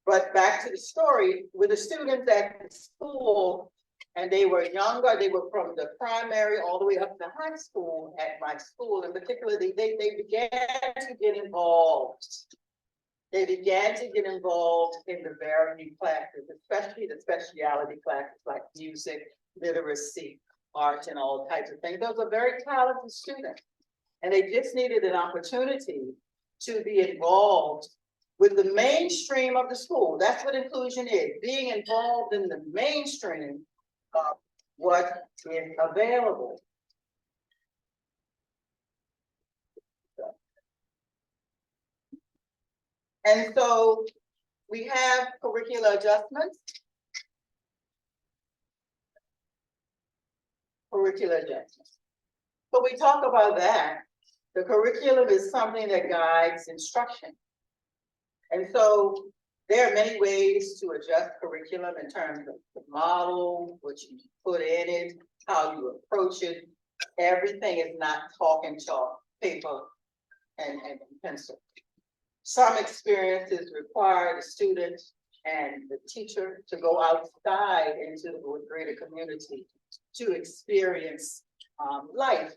K: But back to the story, with the students at the school, and they were younger, they were from the primary all the way up to high school at my school, and particularly they began to get involved. They began to get involved in the various classes, especially the specialty classes like music, literacy, art, and all types of things. Those are very talented students. And they just needed an opportunity to be involved with the mainstream of the school. That's what inclusion is, being involved in the mainstream of what is available. And so we have curricular adjustments. Curricular adjustments. But we talk about that. The curriculum is something that guides instruction. And so there are many ways to adjust curriculum in terms of the model, what you put in it, how you approach it. Everything is not talk and chalk, paper and pencil. Some experiences require the student and the teacher to go outside into the greater community to experience life,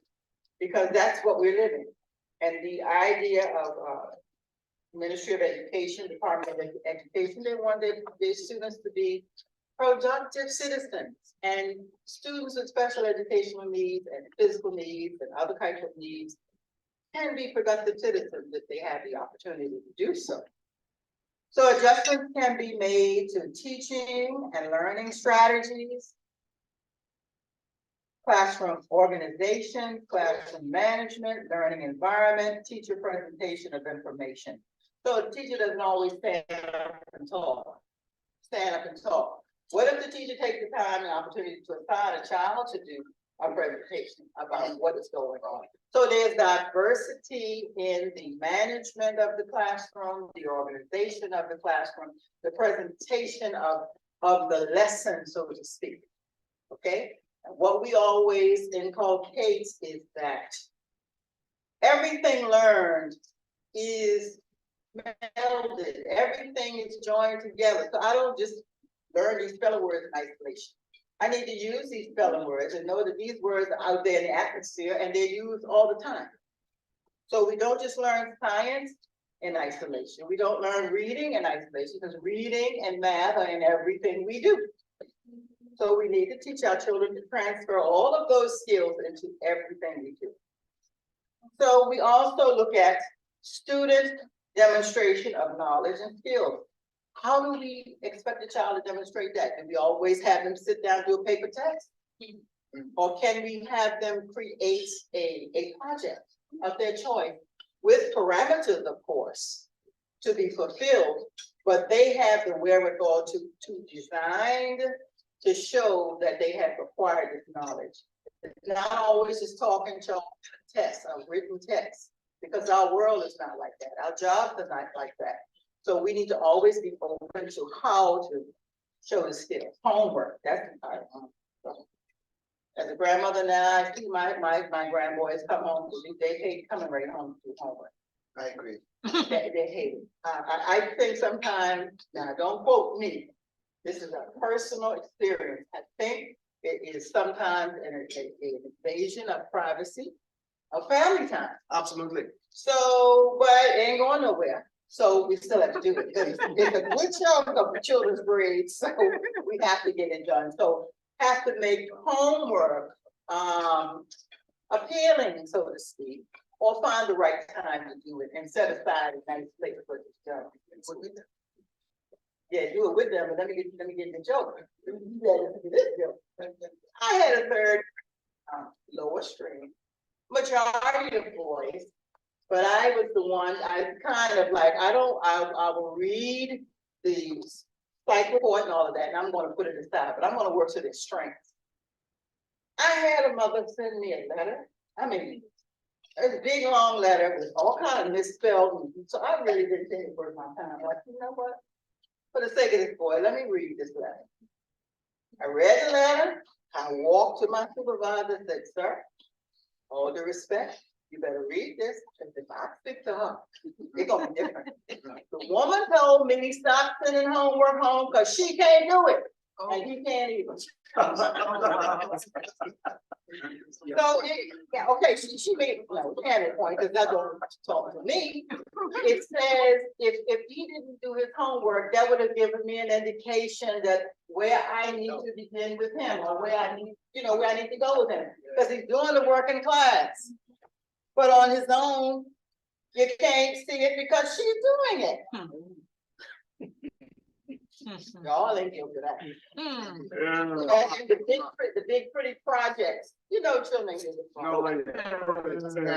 K: because that's what we're living. And the idea of Ministry of Education, Department of Education, they want their students to be productive citizens, and students with special educational needs and physical needs and other types of needs can be productive citizens if they have the opportunity to do so. So adjustments can be made to teaching and learning strategies, classroom organization, classroom management, learning environment, teacher presentation of information. So the teacher doesn't always stand up and talk. What if the teacher takes the time and opportunity to assign a child to do a presentation about what is going on? So there's diversity in the management of the classroom, the organization of the classroom, the presentation of the lesson, so to speak, okay? What we always inculcate is that everything learned is melded, everything is joined together. So I don't just learn these spelling words in isolation. I need to use these spelling words and know that these words are out there in the atmosphere and they're used all the time. So we don't just learn science in isolation. We don't learn reading in isolation, because reading and math are in everything we do. So we need to teach our children to transfer all of those skills into everything we do. So we also look at student demonstration of knowledge and skills. How do we expect a child to demonstrate that? Can we always have them sit down and do a paper test? Or can we have them create a project of their choice with parameters, of course, to be fulfilled, but they have the wherewithal to design to show that they have acquired this knowledge. It's not always just talking to tests, a written text, because our world is not like that. Our jobs are not like that. So we need to always be open to how to show the skills. Homework, that's as a grandmother now, I see my grandboys come home, they hate coming right home to do homework.
A: I agree.
K: They hate it. I think sometimes, now don't quote me, this is a personal experience. I think it is sometimes an invasion of privacy, of family time.
G: Absolutely.
K: So, but it ain't going nowhere. So we still have to do it. It's a good chunk of the children's grades, so we have to get it done. So have to make homework appealing, so to speak, or find the right time to do it and set aside a nice place for it to go. Yeah, do it with them, but let me get the joke. I had a third lower string, majority of boys, but I was the one, I kind of like, I will read the psych report and all of that, and I'm gonna put it aside, but I'm gonna work to their strengths. I had a mother send me a letter. I mean, a big long letter with all kinds of misspelled, so I really didn't think it worth my time. I'm like, you know what? For the sake of this boy, let me read this letter. I read the letter. I walked to my supervisor and said, sir, all due respect, you better read this, because if I speak to her, it's gonna be different. The The woman told me, stop sending homework home, cause she can't do it, and he can't either. So, yeah, okay, she made, no, candid point, because that's what talking to me. It says, if he didn't do his homework, that would have given me an indication that where I need to begin with him, or where I need, where I need to go with him, because he's doing the work in class. But on his own, you can't see it because she's doing it. Y'all ain't guilty of that. And the big pretty projects, children do it.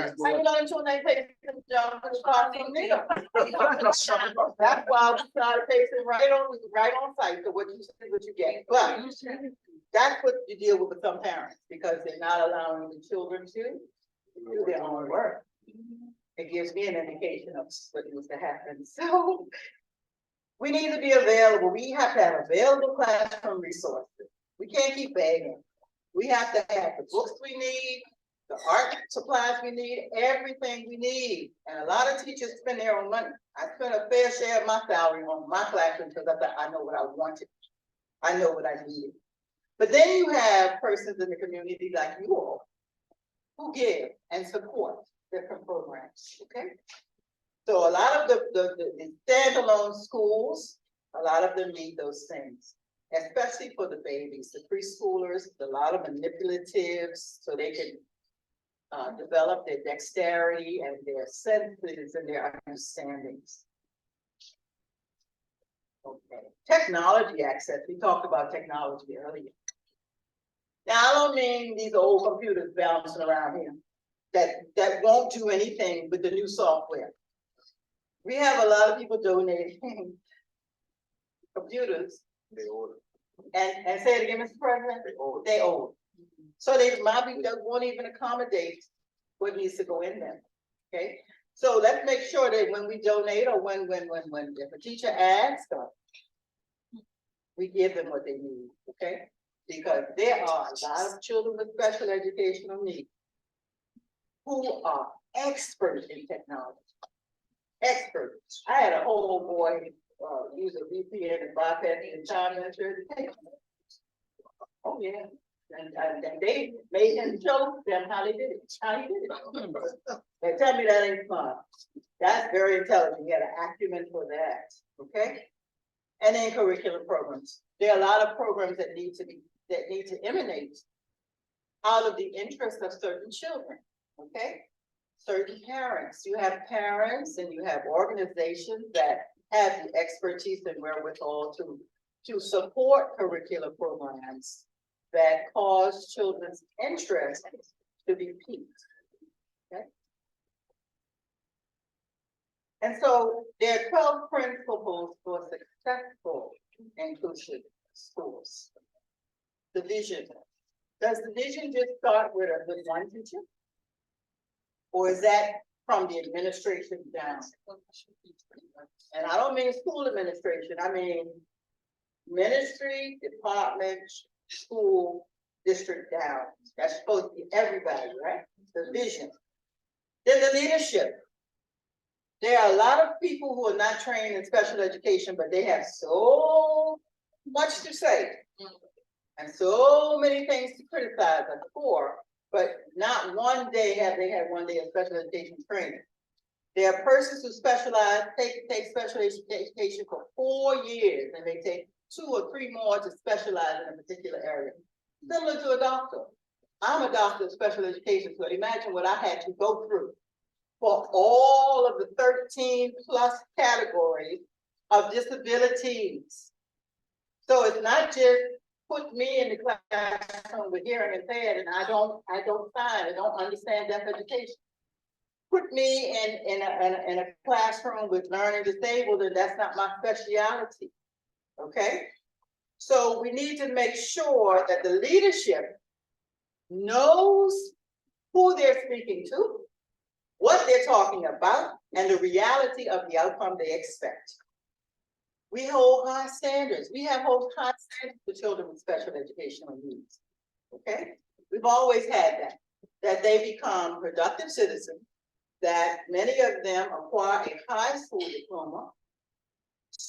K: And children ain't pacing jump in the car from there. That's why we started pacing right on site, so what you see, what you get. But that's what you deal with some parents, because they're not allowing the children to do their own work. It gives me an indication of what needs to happen. So we need to be available. We have to have available classroom resources. We can't keep begging. We have to have the books we need, the art supplies we need, everything we need. And a lot of teachers spend their own money. I spent a fair share of my salary on my classroom because I thought I know what I wanted. I know what I needed. But then you have persons in the community like you all who give and support different programs, okay? So a lot of the standalone schools, a lot of them need those things, especially for the babies, the preschoolers, a lot of manipulatives, so they can develop their dexterity and their senses and their understandings. Okay, technology access, we talked about technology earlier. Now, I don't mean these old computers bouncing around here that won't do anything with the new software. We have a lot of people donating computers.
A: They order.
K: And say it again, Mr. President? They order. So they won't even accommodate what needs to go in them, okay? So let's make sure that when we donate or when if a teacher asks, we give them what they need, okay? Because there are a lot of children with special educational needs who are experts in technology. Experts. I had a whole boy use a VPN and bypassing the time ministry education. Oh yeah. And they made him show them how they did it, how he did it. They tell me that ain't fun. That's very intelligent. He had an acumen for that. Okay. And then curriculum programs. There are a lot of programs that need to emanate out of the interest of certain children. Okay. Certain parents. You have parents and you have organizations that have the expertise and wherewithal to support curricular programs that cause children's interest to be piqued. Okay. And so there are 12 principles for successful inclusive schools. The vision. Does the vision just start with one teacher? Or is that from the administration down? And I don't mean school administration, I mean ministry, department, school, district down. That's supposed to be everybody, right? The vision. Then the leadership. There are a lot of people who are not trained in special education, but they have so much to say and so many things to criticize us for, but not one day have they had one day of special education training. There are persons who specialize, take special education for 4 years, and they take 2 or 3 more to specialize in a particular area. Similar to a doctor. I'm a doctor of special education, so imagine what I had to go through for all of the 13 plus categories of disabilities. So it's not just put me in the classroom with hearing impaired and I don't sign, I don't understand deaf education. Put me in a classroom with learning disabled, and that's not my specialty. Okay? So we need to make sure that the leadership knows who they're speaking to, what they're talking about, and the reality of the outcome they expect. We hold high standards. We have high standards for children with special educational needs. Okay? We've always had that they become productive citizens, that many of them acquire a high school diploma,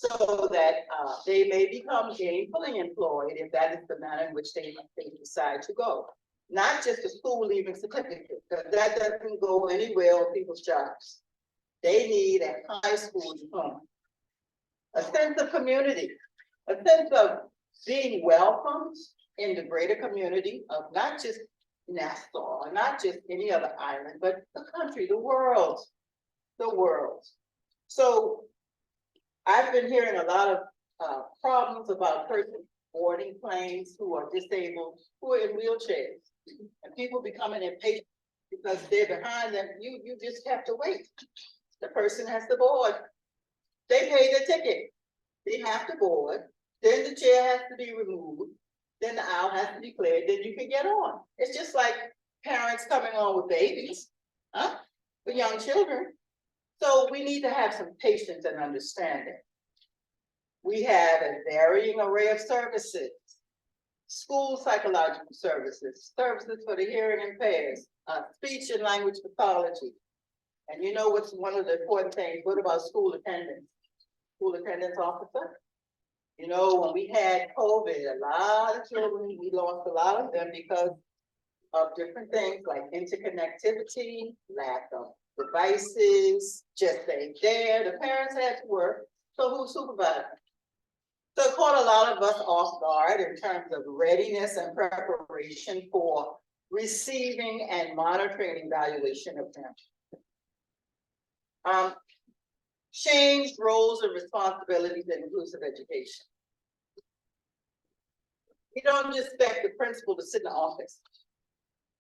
K: so that they may become gainfully employed if that is the manner in which they decide to go. Not just a school leaving certificate, because that doesn't go anywhere on people's jobs. They need a high school diploma. A sense of community, a sense of being welcomed in the greater community of not just Nassau, or not just any other island, but the country, the world. So I've been hearing a lot of problems about persons boarding planes who are disabled, who are in wheelchairs, and people becoming impatient because they're behind them. You just have to wait. The person has to board. They pay their ticket. They have to board. Then the chair has to be removed. Then the aisle has to be cleared. Then you can get on. It's just like parents coming on with babies, with young children. So we need to have some patience and understanding. We have a varying array of services, school psychological services, services for the hearing impaired, speech and language pathology. And you know what's one of the important things? What about school attendance? School attendance officer? You know, when we had COVID, a lot of children, we lost a lot of them because of different things like interconnectivity, lack of devices, just ain't there. The parents had to work, so who supervised? So it caught a lot of us off guard in terms of readiness and preparation for receiving and monitoring and evaluation of them. Changed roles and responsibilities in inclusive education. You don't just expect the principal to sit in the office.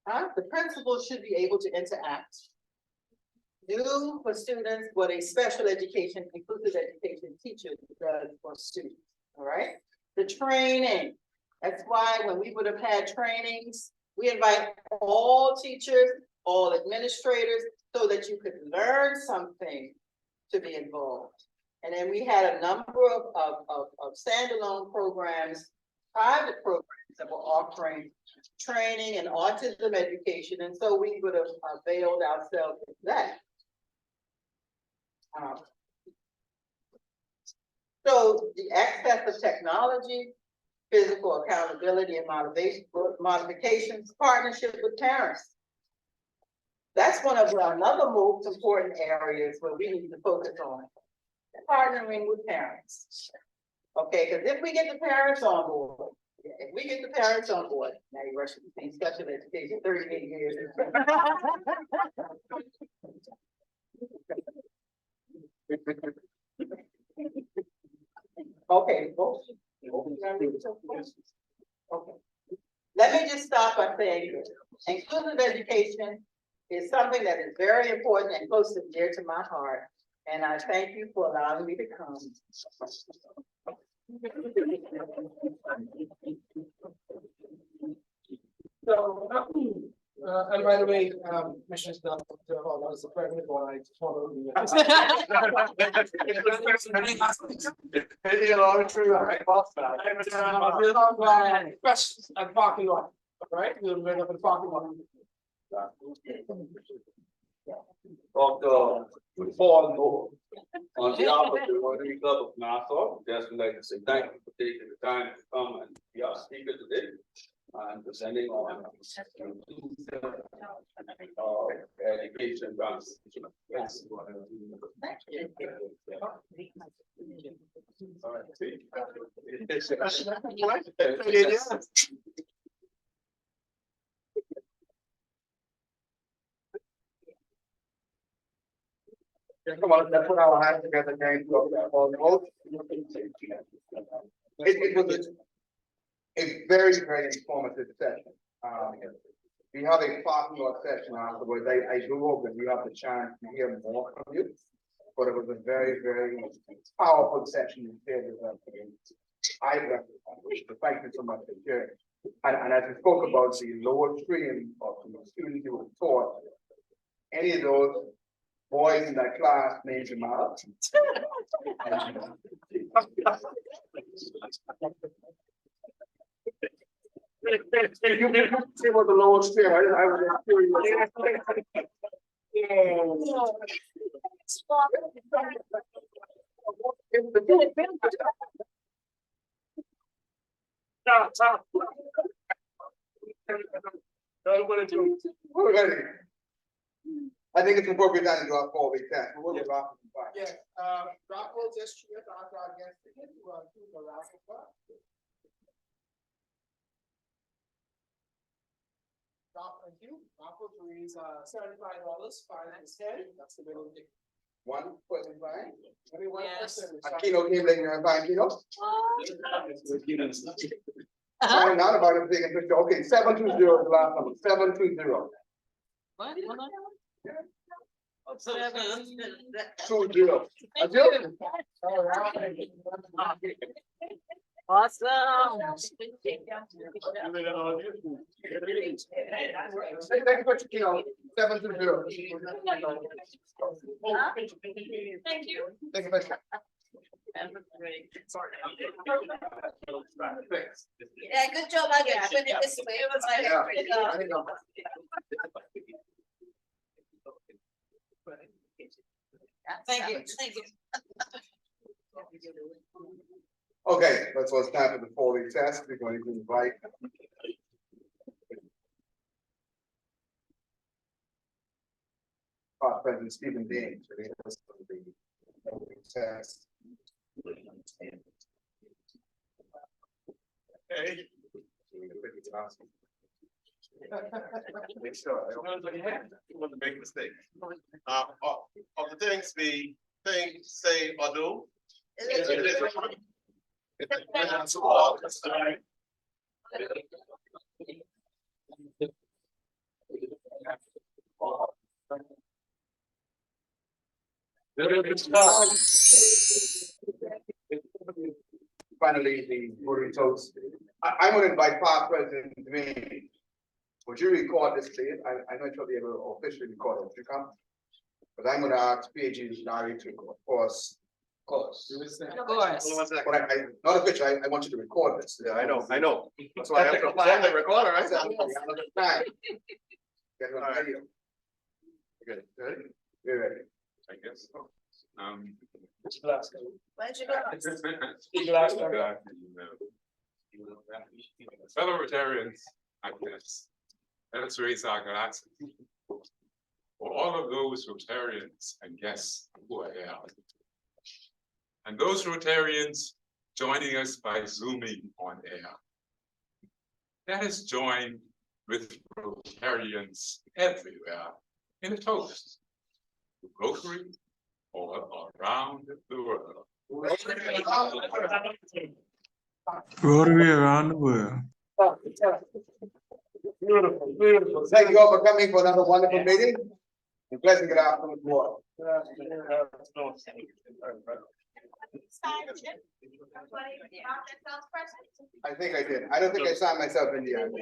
K: The principal should be able to interact. Do for students what a special education, inclusive education teacher does for students, all right? The training, that's why when we would have had trainings, we invite all teachers, all administrators, so that you could learn something to be involved. And then we had a number of standalone programs, private programs that were offering training and autism education. And so we would have availed ourselves of that. So the access of technology, physical accountability and modifications, partnership with parents. That's one of another most important areas where we need to focus on, partnering with parents. Okay, because if we get the parents on board, now you're rushing to see special education, 38 years. Okay, okay. Let me just stop by saying inclusive education is something that is very important and close and dear to my heart. And I thank you for allowing me to come.
G: So, and by the way, Commissioner Snell, I was the president when I told you. Questions at parking lot, right? We'll bring up in parking lot.
L: Paul, on behalf of the Rotary Club of Nassau, just would like to say thank you for taking the time to come and be our speaker today and presenting on education grants. Yes.
A: Yeah, come on, let's put our hands together again. It was a very, very informative session. We have a parking lot session afterwards. I do hope that we have the chance to hear more from you. But it was a very, very powerful session. I thank you so much for sharing. And as we spoke about the lower stream of the students who were taught, any of those boys in that class named him out. If you can see what the lower stream, I was curious. Alrighty. I think it's appropriate time to go out for the test. We'll get off.
G: Yes, Rockville District, our guest ticket to the raffle bar. Thank you. Raffle is $75, 5 is 10. That's the middle ticket.
A: One person fine.
G: Only one
B: Yes.
G: person.
A: Aquino came like you're fine, Aquino. Find out about it, taking picture. Okay, 720 is the last number, 720.
B: What? Hold on.
A: Two zero.
B: Thank you. Awesome.
A: Thank you, 720.
B: Thank you.
A: Thank you, Patricia.
B: Yeah, good job, I guess. Put it this way. It was like,
A: Yeah, I think I'm-
B: thank you, thank you.
A: Okay, that's what's time for the Foley test. We're going to invite. President Stephen Dean to lead us through the Foley test.
J: Hey.
A: Make sure.
J: I want to make a mistake. Of the things we think, say, or do.
A: Finally, the voting results. I'm going to invite Park President Dwayne. Would you record this, please? I'm not sure they will officially record it. Would you come? But I'm going to ask PAG Larry to record, of course.
B: Of course.
A: But I, not officially, I want you to record this.
J: Yeah, I know. That's why I have to send the recorder, I said.
A: Get it on video.
J: Okay, ready?
A: You're ready.
L: I guess.
B: Where'd you go?
L: Fellow Rotarians, I guess, let's raise our glasses for all of those Rotarians and guests who are here. And those Rotarians joining us by Zooming on air. Let us join with Rotarians everywhere in a toast to Rotary all around the world.
F: Rotary around the world.
A: Beautiful, beautiful. Thank you all for coming for another wonderful meeting. And pleasant good afternoon to all. I think I did. I don't think I signed myself in the end.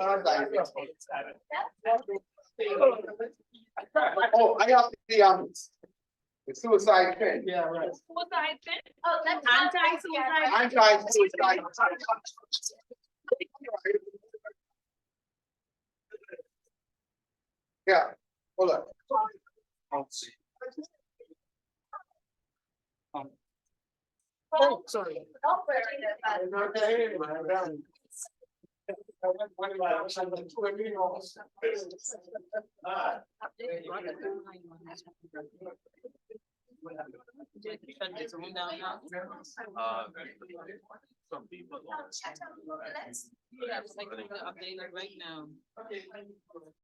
A: Oh, I got the suicide pin.
G: Yeah, right.
B: Suicide pin? Oh, that's anti-suicide.
A: Anti-suicide. Yeah, hold on.
G: Oh, sorry.
L: Some people.
B: Yeah, it's like updated right now.